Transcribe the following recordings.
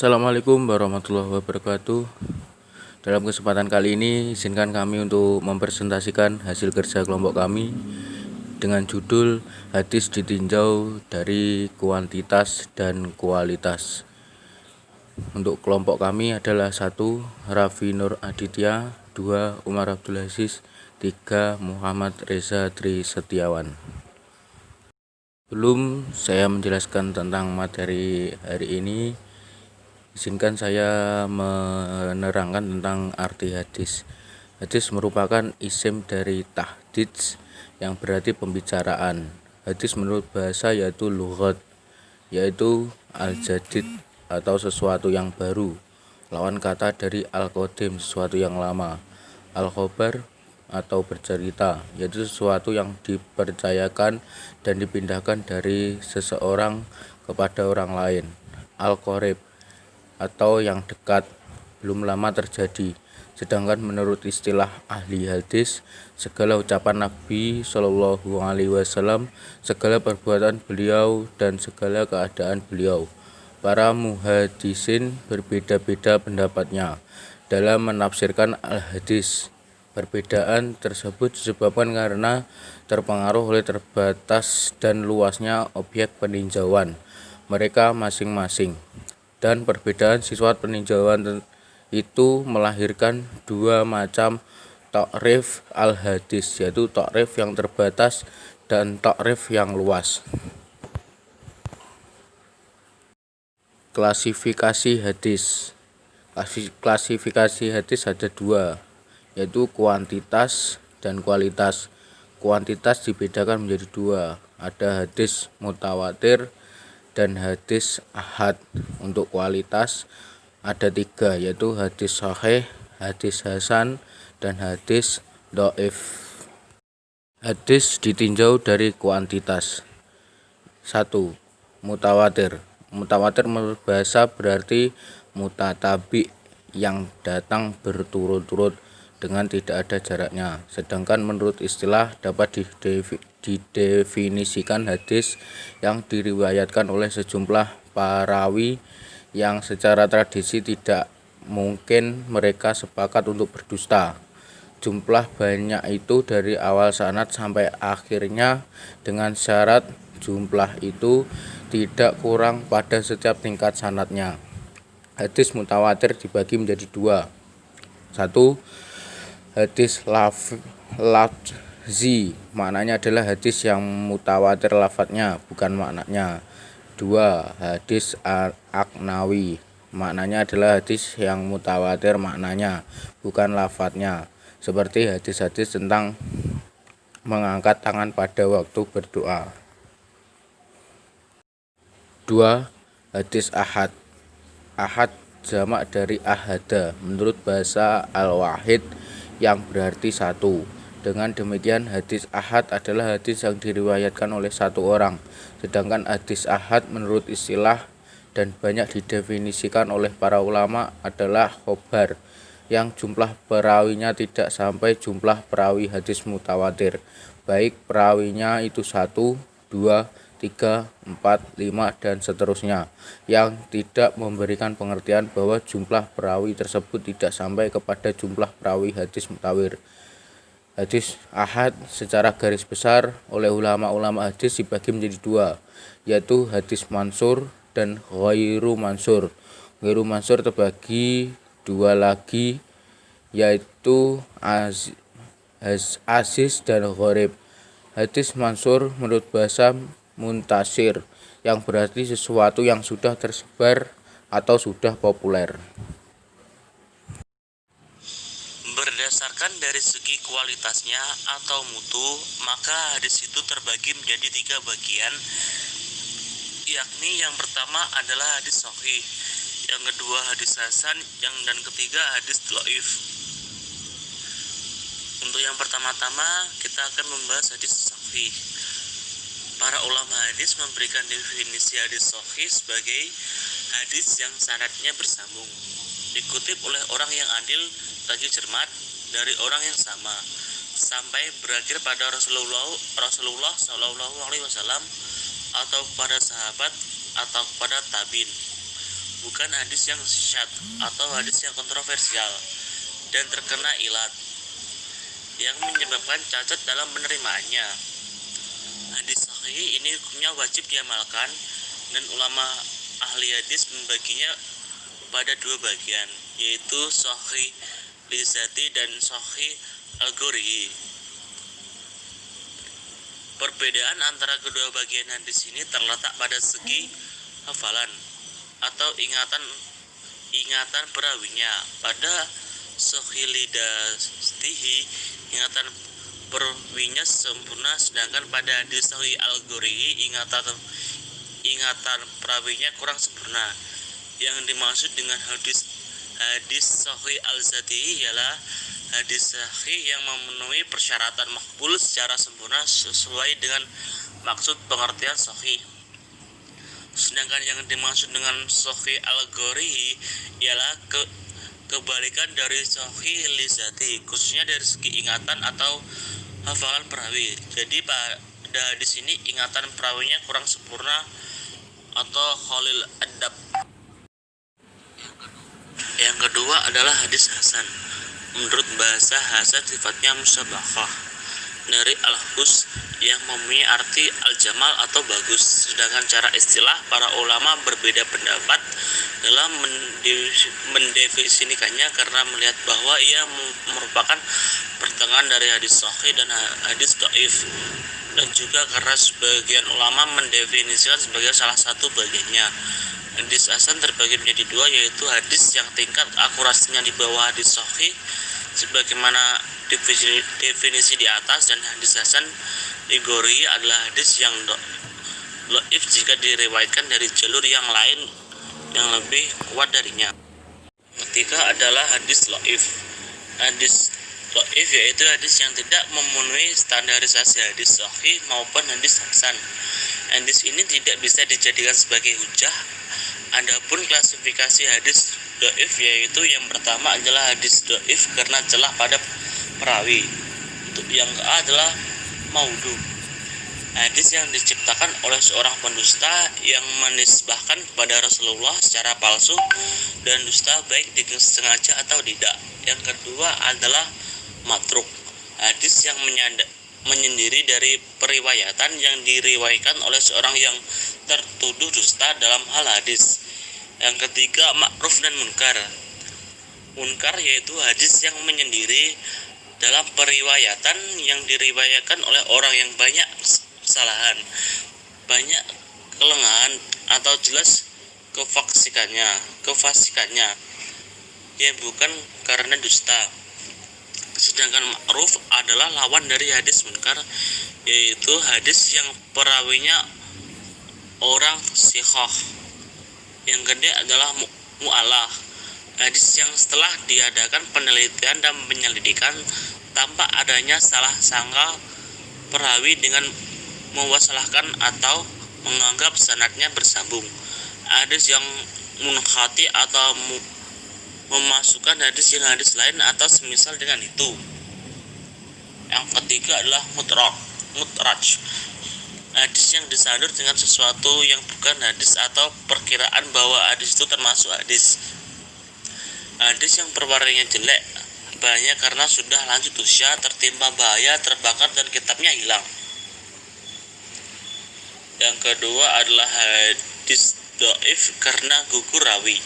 Assalamualaikum warahmatullahi wabarakatuh. Dalam kesempatan kali ini, izinkan kami untuk mempresentasikan hasil kerja kelompok kami dengan judul Hadis Ditinjau dari Kuantitas dan Kualitas. Untuk kelompok kami adalah 1. Raffi Nur Aditya, 2. Umar Abdul Aziz, 3. Muhammad Reza Tri Setiawan. Sebelum saya menjelaskan tentang materi hari ini, izinkan saya menerangkan tentang arti hadis. Hadis merupakan isim dari tahdits yang berarti pembicaraan. Hadis menurut bahasa yaitu lughat, yaitu al-jadid atau sesuatu yang baru. Lawan kata dari al-qadim, sesuatu yang lama. Al-khobar atau bercerita, yaitu sesuatu yang dipercayakan dan dipindahkan dari seseorang kepada orang lain. Al-qorib atau yang dekat, belum lama terjadi. Sedangkan menurut istilah ahli hadis, segala ucapan Nabi Shallallahu Alaihi Wasallam, segala perbuatan beliau dan segala keadaan beliau. Para muhadisin berbeda-beda pendapatnya dalam menafsirkan al-hadis. Perbedaan tersebut disebabkan karena terpengaruh oleh terbatas dan luasnya objek peninjauan mereka masing-masing. Dan perbedaan sifat peninjauan itu melahirkan dua macam takrif al-hadis, yaitu takrif yang terbatas dan takrif yang luas. Klasifikasi hadis. Klasifikasi hadis ada dua, yaitu kuantitas dan kualitas. Kuantitas dibedakan menjadi dua, ada hadis mutawatir dan hadis ahad. Untuk kualitas ada tiga, yaitu hadis sahih, hadis hasan, dan hadis dhaif. Hadis ditinjau dari kuantitas. 1. Mutawatir. Mutawatir menurut bahasa berarti mutatabi, yang datang berturut-turut dengan tidak ada jaraknya. Sedangkan menurut istilah dapat didefinisikan hadis yang diriwayatkan oleh sejumlah perawi yang secara tradisi tidak mungkin mereka sepakat untuk berdusta. Jumlah banyak itu dari awal sanad sampai akhirnya, dengan syarat jumlah itu tidak kurang pada setiap tingkat sanadnya. Hadis mutawatir dibagi menjadi dua. 1. Hadis lafzi, maknanya adalah hadis yang mutawatir lafadznya, bukan maknanya. 2. Hadis aknawi, maknanya adalah hadis yang mutawatir maknanya, bukan lafadznya, seperti hadis-hadis tentang mengangkat tangan pada waktu berdoa. 2. Hadis ahad. Ahad jamak dari ahada menurut bahasa al-wahid, yang berarti satu. Dengan demikian hadis ahad adalah hadis yang diriwayatkan oleh satu orang. Sedangkan hadis ahad menurut istilah dan banyak didefinisikan oleh para ulama adalah khobar, yang jumlah perawinya tidak sampai jumlah perawi hadis mutawatir, baik perawinya itu 1, 2, 3, 4, 5, dan seterusnya, yang tidak memberikan pengertian bahwa jumlah perawi tersebut tidak sampai kepada jumlah perawi hadis mutawir. Hadis ahad secara garis besar oleh ulama-ulama hadis dibagi menjadi dua, yaitu hadis mansur dan ghairu mansur. Ghairu mansur terbagi dua lagi, yaitu aziz dan gharib. Hadis mansur menurut bahasa muntasir, yang berarti sesuatu yang sudah tersebar atau sudah populer. Berdasarkan dari segi kualitasnya atau mutu, maka hadis itu terbagi menjadi 3 bagian, yakni yang pertama adalah hadis sahih, yang kedua hadis hasan, dan ketiga hadis dhaif. Untuk yang pertama-tama kita akan membahas hadis sahih. Para ulama hadis memberikan definisi hadis sahih sebagai hadis yang sanadnya bersambung, dikutip oleh orang yang adil lagi cermat dari orang yang sama, sampai berakhir pada Rasulullah Shallallahu Alaihi Wasallam atau kepada sahabat atau kepada tabiin. bukan hadis yang syadz atau hadis yang kontroversial dan terkena ilat yang menyebabkan cacat dalam penerimaannya. Hadis sahih ini hukumnya wajib diamalkan, dan ulama ahli hadis membaginya pada dua bagian, yaitu sahih lizati dan sahih al-ghori. Perbedaan antara kedua bagian hadis ini terletak pada segi hafalan atau ingatan perawinya. Pada sahih lizatihi ingatan perawinya sempurna, sedangkan pada hadis sahih al-ghori ingatan perawinya kurang sempurna. Yang dimaksud dengan hadis sahih al-zati ialah hadis sahih yang memenuhi persyaratan makbul secara sempurna sesuai dengan maksud pengertian sahih. Sedangkan yang dimaksud dengan sahih al-ghori ialah kebalikan dari sahih lizati, khususnya dari segi ingatan atau hafalan perawi. Jadi pada hadis ini ingatan perawinya kurang sempurna atau khalil adab. Yang kedua adalah hadis hasan. Menurut bahasa hasan sifatnya musyabbahah dari al-hus yang mempunyai arti al-jamal atau bagus. Sedangkan cara istilah para ulama berbeda pendapat dalam mendefinisikannya karena melihat bahwa ia merupakan pertengahan dari hadis sahih dan hadis dhaif, dan juga karena sebagian ulama mendefinisikan sebagai salah satu bagiannya. Hadis hasan terbagi menjadi dua, yaitu hadis yang tingkat akurasinya di bawah hadis sahih sebagaimana definisi di atas, dan hadis hasan al-ghori adalah hadis yang dhaif jika diriwayatkan dari jalur yang lain yang lebih kuat darinya. Ketiga adalah hadis dhaif. Hadis dhaif yaitu hadis yang tidak memenuhi standarisasi hadis sahih maupun hadis hasan. Hadis ini tidak bisa dijadikan sebagai hujah. Adapun klasifikasi hadis dhaif yaitu yang pertama adalah hadis dhaif karena celah pada perawi. Untuk yang kedua adalah maudhu, hadis yang diciptakan oleh seorang pendusta yang menisbahkan kepada Rasulullah secara palsu dan dusta baik disengaja atau tidak. Yang kedua adalah matruk, hadis yang menyendiri dari periwayatan yang diriwayatkan oleh seorang yang tertuduh dusta dalam hal hadis. Yang ketiga ma'ruf dan munkar. Munkar yaitu hadis yang menyendiri dalam periwayatan yang diriwayatkan oleh orang yang banyak kesalahan, banyak kelengahan atau jelas kefasikannya yang bukan karena dusta. Sedangkan ma'ruf adalah lawan dari hadis munkar, yaitu hadis yang perawinya orang sikhah. Yang kedua adalah mu'alah, hadis yang setelah diadakan penelitian dan penyelidikan tanpa adanya salah sangka perawi dengan mewasalahkan atau menganggap sanadnya bersambung. Hadis yang munkhati atau memasukkan hadis yang hadis lain atau semisal dengan itu. Yang ketiga adalah mudraj, hadis yang disandur dengan sesuatu yang bukan hadis atau perkiraan bahwa hadis itu termasuk hadis. Hadis yang perwarnanya jelek banyak karena sudah lanjut usia, tertimpa bahaya, terbakar dan kitabnya hilang. Yang kedua adalah hadis dhaif karena gugur rawi.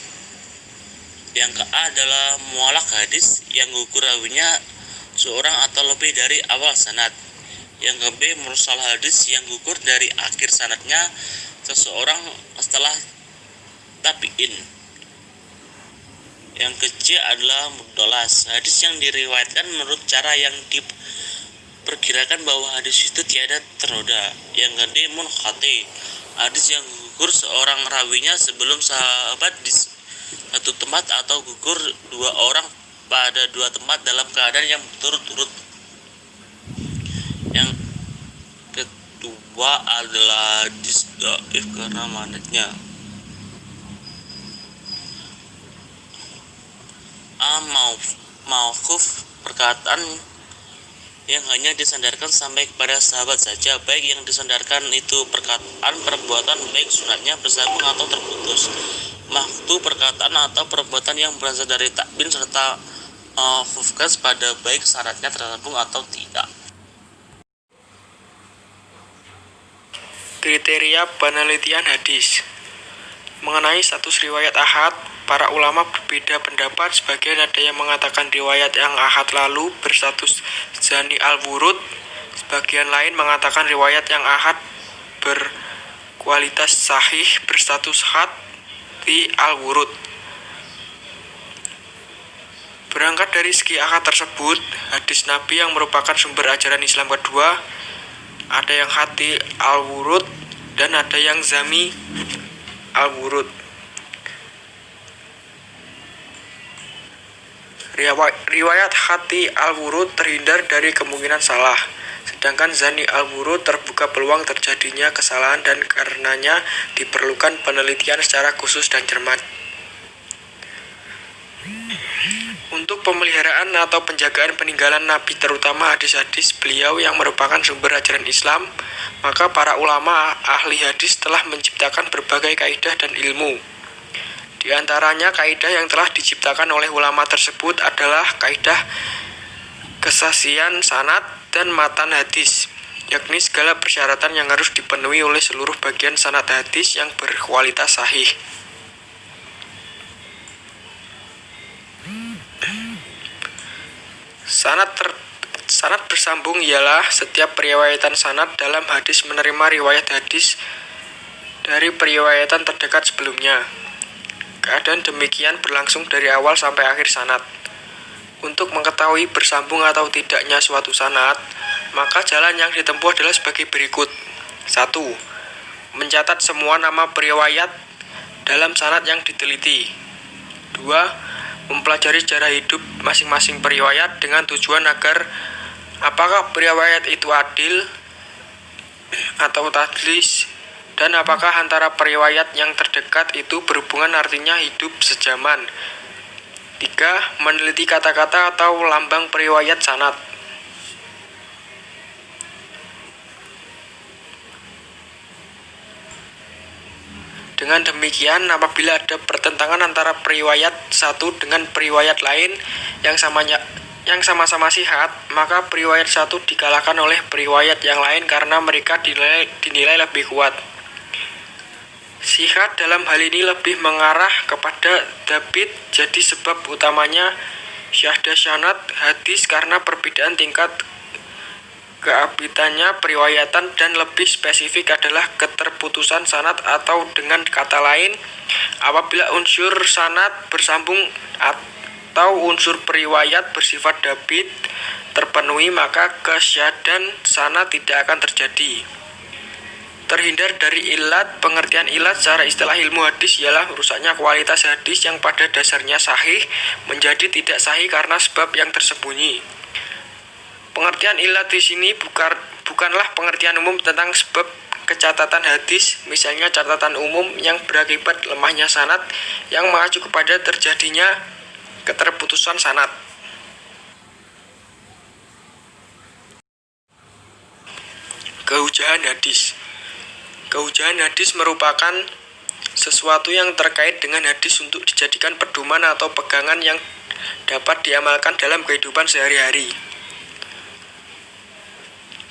Yang ketiga adalah mualak, hadis yang gugur rawinya seorang atau lebih dari awal sanad. Yang keempat mursal, hadis yang gugur dari akhir sanadnya seseorang setelah tabi'in. Yang kecil adalah mudallas, hadis yang diriwayatkan menurut cara yang diperkirakan bahwa hadis itu tiada ternoda. Yang kedua munqati, hadis yang gugur seorang rawinya sebelum sahabat di satu tempat atau gugur dua orang pada dua tempat dalam keadaan yang berturut-turut. Yang kedua adalah hadis dhaif karena manatnya. Mauquf, perkataan yang hanya disandarkan sampai kepada sahabat saja, baik yang disandarkan itu perkataan, perbuatan, baik sunatnya bersambung atau terputus. waktu, perkataan, atau perbuatan yang berasal dari takbir serta fokus pada baik syaratnya tersambung atau tidak. Kriteria penelitian hadis. Mengenai status riwayat ahad, para ulama berbeda pendapat. Sebagian ada yang mengatakan riwayat yang ahad lalu berstatus zani al-wurud. Sebagian lain mengatakan riwayat yang ahad berkualitas sahih berstatus hati al-wurud. Berangkat dari segi ahad tersebut, hadis Nabi yang merupakan sumber ajaran Islam kedua, ada yang hati al-wurud dan ada yang zami al-wurud. Riwayat hati al-wurud terhindar dari kemungkinan salah, sedangkan zani al-wurud terbuka peluang terjadinya kesalahan dan karenanya diperlukan penelitian secara khusus dan cermat. Untuk pemeliharaan atau penjagaan peninggalan Nabi, terutama hadis-hadis beliau yang merupakan sumber ajaran Islam, maka para ulama ahli hadis telah menciptakan berbagai kaidah dan ilmu. Di antaranya kaidah yang telah diciptakan oleh ulama tersebut adalah kaidah kesaksian sanad dan matan hadis, yakni segala persyaratan yang harus dipenuhi oleh seluruh bagian sanad hadis yang berkualitas sahih. Sanad bersambung ialah setiap periwayatan sanad dalam hadis menerima riwayat hadis dari periwayatan terdekat sebelumnya. Keadaan demikian berlangsung dari awal sampai akhir sanad. Untuk mengetahui bersambung atau tidaknya suatu sanad, maka jalan yang ditempuh adalah sebagai berikut. 1. Mencatat semua nama periwayat dalam sanad yang diteliti. 2. Mempelajari sejarah hidup masing-masing periwayat dengan tujuan agar apakah periwayat itu adil atau tadlis, dan apakah antara periwayat yang terdekat itu berhubungan, artinya hidup sejaman. 3. Meneliti kata-kata atau lambang periwayat sanad. Dengan demikian, apabila ada pertentangan antara periwayat satu dengan periwayat lain yang sama-sama sihat, maka periwayat satu dikalahkan oleh periwayat yang lain karena mereka dinilai lebih kuat. Sihat dalam hal ini lebih mengarah kepada dabit, jadi sebab utamanya syahdah sanad hadis karena perbedaan tingkat keabitannya periwayatan, dan lebih spesifik adalah keterputusan sanad, atau dengan kata lain, apabila unsur sanad bersambung atau unsur periwayat bersifat dabit terpenuhi, maka kesyahdan sanad tidak akan terjadi. Terhindar dari ilat. Pengertian ilat secara istilah ilmu hadis ialah rusaknya kualitas hadis yang pada dasarnya sahih menjadi tidak sahih karena sebab yang tersembunyi. Pengertian ilat di sini bukanlah pengertian umum tentang sebab kecatatan hadis, misalnya catatan umum yang berakibat lemahnya sanad yang mengacu kepada terjadinya keterputusan sanad. Kehujahan hadis. Kehujahan hadis merupakan sesuatu yang terkait dengan hadis untuk dijadikan pedoman atau pegangan yang dapat diamalkan dalam kehidupan sehari-hari.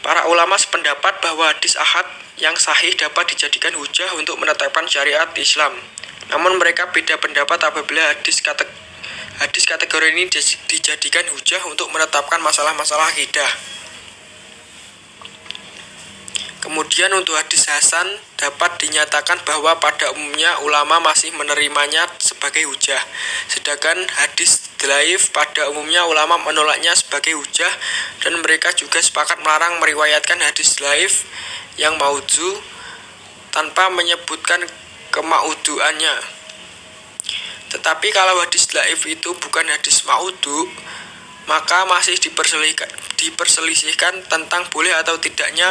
Para ulama sependapat bahwa hadis ahad yang sahih dapat dijadikan hujah untuk menetapkan syariat Islam. Namun mereka beda pendapat apabila hadis kategori ini dijadikan hujah untuk menetapkan masalah-masalah akidah. Kemudian untuk hadis hasan dapat dinyatakan bahwa pada umumnya ulama masih menerimanya sebagai hujah. Sedangkan hadis dhaif pada umumnya ulama menolaknya sebagai hujah, dan mereka juga sepakat melarang meriwayatkan hadis dhaif yang maudhu tanpa menyebutkan kemauduannya. Tetapi kalau hadis dhaif itu bukan hadis maudhu, maka masih diperselisihkan tentang boleh atau tidaknya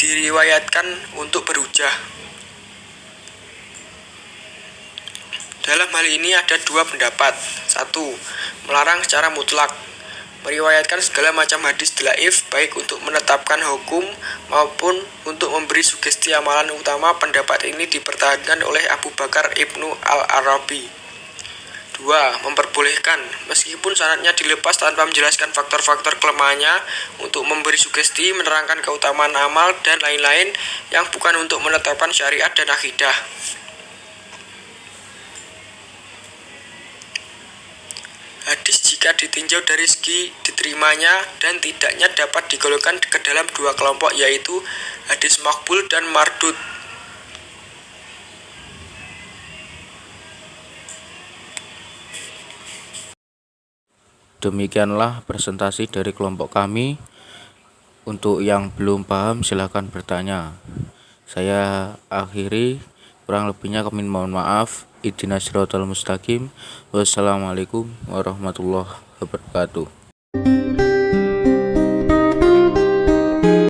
diriwayatkan untuk berhujah. Dalam hal ini ada dua pendapat. 1. Melarang secara mutlak. meriwayatkan segala macam hadis dhaif baik untuk menetapkan hukum maupun untuk memberi sugesti amalan utama. Pendapat ini dipertahankan oleh Abu Bakar Ibnu Al-Arabi. 2. Memperbolehkan, meskipun sanadnya dilepas tanpa menjelaskan faktor-faktor kelemahannya, untuk memberi sugesti, menerangkan keutamaan amal, dan lain-lain yang bukan untuk menetapkan syariat dan akidah. Hadis jika ditinjau dari segi diterimanya dan tidaknya dapat digolongkan ke dalam dua kelompok, yaitu hadis maqbul dan mardud. Demikianlah presentasi dari kelompok kami. Untuk yang belum paham silahkan bertanya. Saya akhiri, kurang lebihnya kami mohon maaf. Ihdinas siratal mustaqim. Wassalamualaikum warahmatullahi wabarakatuh.